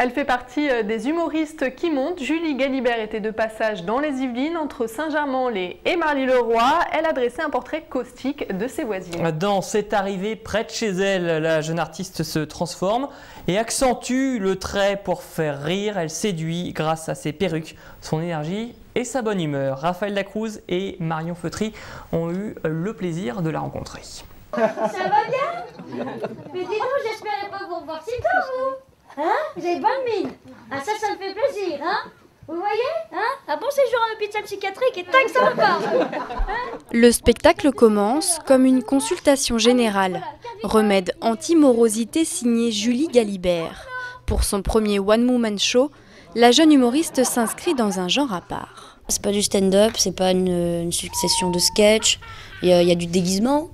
Elle fait partie des humoristes qui montent. Julie Galibert était de passage dans les Yvelines, entre Saint-Germain-en-Laye et Marly-le-Roi. Elle a dressé un portrait caustique de ses voisines. Dans cette arrivée près de chez elle, la jeune artiste se transforme et accentue le trait pour faire rire. Elle séduit grâce à ses perruques, son énergie et sa bonne humeur. Raphaël Dacruz et Marion Feutry ont eu le plaisir de la rencontrer. Ça va bien? Mais dis donc, j'espérais pas vous revoir si tard, vous. Hein? Vous avez bonne mine. Ah, ça me fait plaisir, hein? Vous voyez? Hein? Un bon séjour à l'hôpital psychiatrique et tac, ça repart. Hein? Le spectacle commence comme une consultation générale. Remède anti-morosité signé Julie Galibert. Pour son premier one-woman show, la jeune humoriste s'inscrit dans un genre à part. C'est pas du stand-up, c'est pas une succession de sketchs. Il y a du déguisement,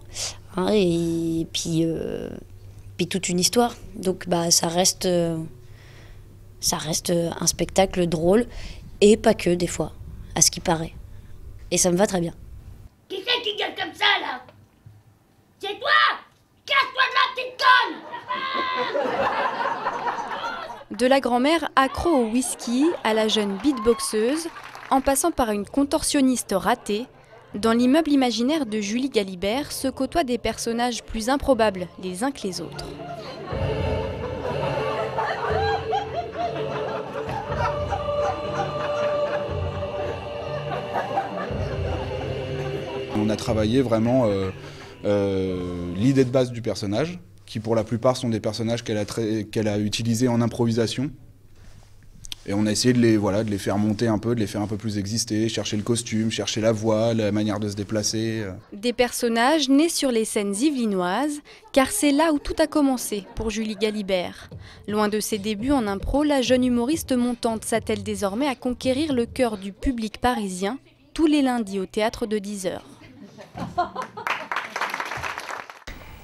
hein, et puis toute une histoire. Donc ça reste un spectacle drôle, et pas que des fois, à ce qui paraît. Et ça me va très bien. Qui c'est qui gueule comme ça, là? C'est toi? Casse-toi de là, petite conne! De la grand-mère accro au whisky à la jeune beatboxeuse, en passant par une contorsionniste ratée, dans l'immeuble imaginaire de Julie Galibert se côtoient des personnages plus improbables les uns que les autres. On a travaillé vraiment l'idée de base du personnage, qui pour la plupart sont des personnages qu'elle a utilisés en improvisation. Et on a essayé de les faire monter un peu, de les faire un peu plus exister, chercher le costume, chercher la voix, la manière de se déplacer. Des personnages nés sur les scènes yvelinoises, car c'est là où tout a commencé pour Julie Galibert. Loin de ses débuts en impro, la jeune humoriste montante s'attelle désormais à conquérir le cœur du public parisien, tous les lundis au théâtre de 10h.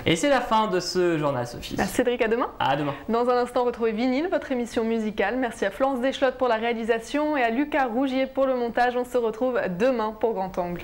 Et c'est la fin de ce journal, Sophie. Cédric, à demain. À demain. Dans un instant, retrouvez Vinyle, votre émission musicale. Merci à Florence Deschlottes pour la réalisation et à Lucas Rougier pour le montage. On se retrouve demain pour Grand Angle.